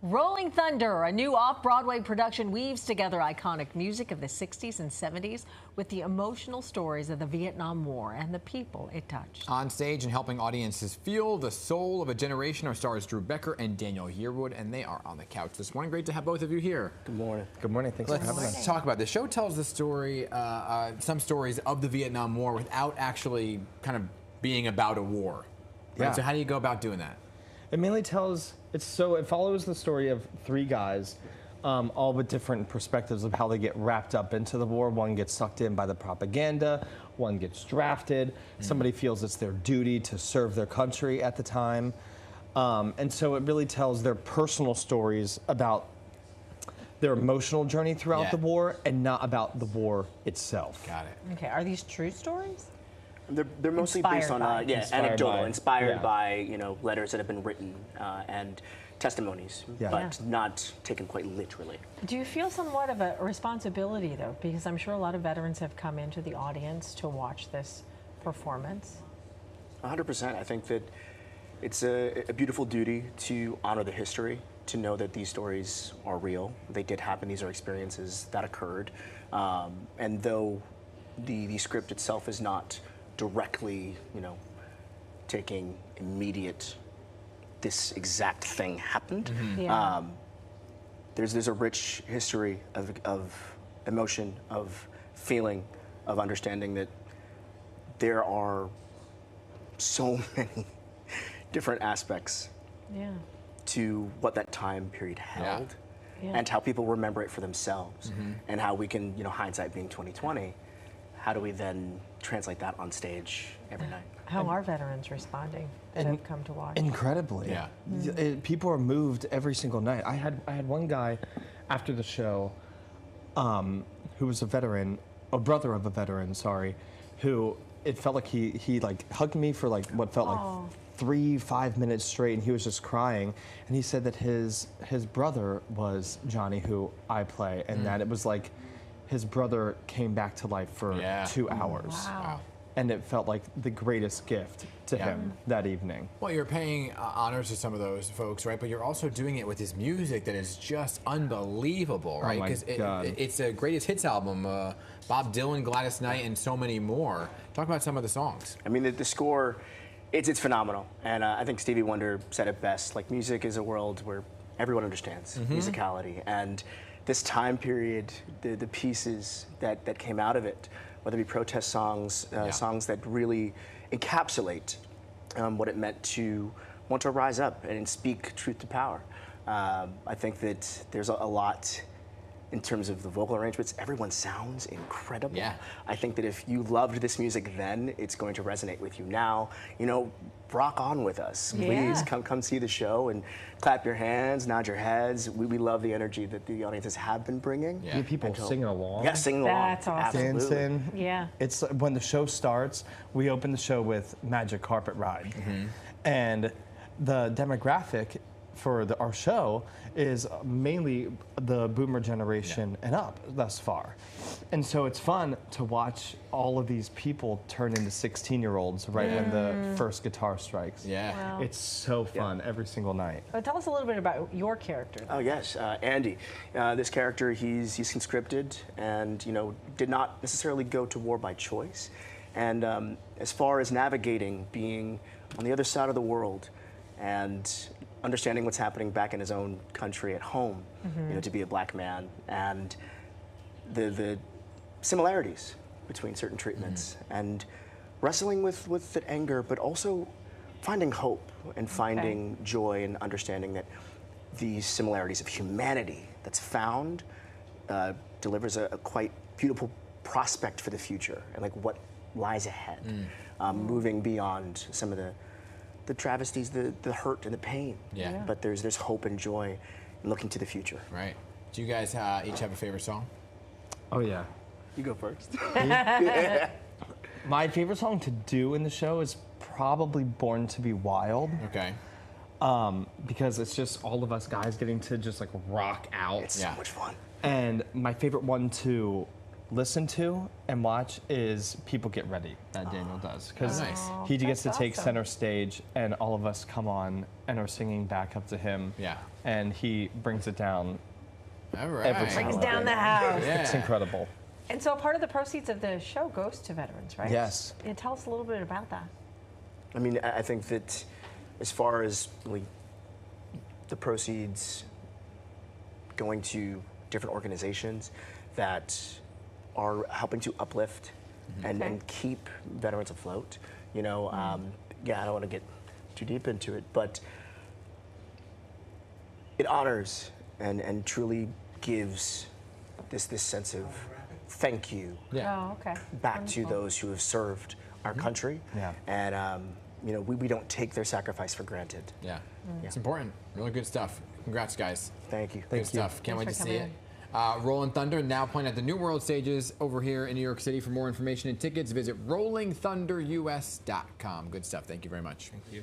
Rolling Thunder, a new off-Broadway production, weaves together iconic music of the 60s and 70s with the emotional stories of the Vietnam War and the people it touched. On stage and helping audiences feel the soul of a generation, our stars Drew Becker and Daniel Yearwood, and they are on the couch this morning. Great to have both of you here. Good morning. Good morning. Thanks for having us. Let's talk about this. The show tells the story, some stories of the Vietnam War without actually kind of being about a war. Right? Yeah. So how do you go about doing that? It mainly tells, it follows the story of three guys, all with different perspectives of how they get wrapped up into the war. One gets sucked in by the propaganda, one gets drafted, somebody feels it's their duty to serve their country at the time. And so it really tells their personal stories about their emotional journey throughout the war and not about the war itself. Got it. Okay, are these true stories? They're mostly based on anecdotal, inspired by letters that have been written and testimonies, but not taken quite literally. Do you feel somewhat of a responsibility, though? Because I'm sure a lot of veterans have come into the audience to watch this performance. 100%. I think that it's a beautiful duty to honor the history, to know that these stories are real. They did happen. These are experiences that occurred. And though the script itself is not directly, taking immediate, this exact thing happened. There's a rich history of emotion, of feeling, of understanding that there are so many different aspects to what that time period held, and how people remember it for themselves, and how we can, hindsight being 2020, how do we then translate that on stage every night? How are veterans responding that have come to watch? Incredibly. Yeah. People are moved every single night. I had one guy after the show who was a veteran, a brother of a veteran, sorry, who it felt like he like hugged me for like what felt like 3-5 minutes straight, and he was just crying. And he said that his brother was Johnny, who I play, and that it was like his brother came back to life for 2 hours. Wow. And it felt like the greatest gift to him that evening. Well, you're paying honors to some of those folks, right? But you're also doing it with this music that is just unbelievable, right? Because it's a greatest hits album. Bob Dylan, Gladys Knight, and so many more. Talk about some of the songs. I mean, the score, it's phenomenal. And I think Stevie Wonder said it best. Like, music is a world where everyone understands musicality. And this time period, the pieces that came out of it, whether it be protest songs, songs that really encapsulate what it meant to want to rise up and speak truth to power. I think that there's a lot in terms of the vocal arrangements. Everyone sounds incredible. Yeah. I think that if you loved this music then, it's going to resonate with you now. Rock on with us. Please come see the show and clap your hands, nod your heads. We love the energy that the audiences have been bringing. Yeah. People singing along. Yeah, singing along. That's awesome. Dancing. Yeah. It's when the show starts, we open the show with Magic Carpet Ride. And the demographic for our show is mainly the boomer generation and up thus far. And so it's fun to watch all of these people turn into 16-year-olds right when the first guitar strikes. Yeah. Wow. It's so fun every single night. Tell us a little bit about your character. Oh yes, Andy. This character, he's conscripted and did not necessarily go to war by choice. And as far as navigating being on the other side of the world and understanding what's happening back in his own country at home, to be a black man, and the similarities between certain treatments, and wrestling with that anger, but also finding hope and finding joy and understanding that these similarities of humanity that's found delivers a quite beautiful prospect for the future and like what lies ahead, moving beyond some of the travesties, the hurt and the pain. But there's hope and joy in looking to the future. Right. Do you guys each have a favorite song? Oh yeah. You go first. My favorite song to do in the show is probably Born to Be Wild. Okay. Because it's just all of us guys getting to just like rock out. It's so much fun. And my favorite one to listen to and watch is People Get Ready that Daniel does, because nice. he gets to That's take awesome. center stage and all of us come on and are singing back up to him. Yeah. And he brings it down. All right. Every Brings single down day. the house. Yeah. It's incredible. And so part of the proceeds of the show goes to veterans, right? Yes. Yeah, tell us a little bit about that. I mean, I think that as far as really the proceeds going to different organizations that are helping to uplift and keep veterans afloat, you know, yeah, I don't want to get too deep into it, but it honors and truly gives this sense of thank you Yeah. Oh, okay. back to those who have served our country. Yeah. And, you know, we don't take their sacrifice for granted. Yeah. It's important. Really good stuff. Congrats, guys. Thank you. Good stuff. Can't wait Thanks to for see it. coming Rolling Thunder now playing at the New World stages over here in New York City. For more information and tickets, visit rollingthunderus.com. Good stuff. Thank you very much. Thank you.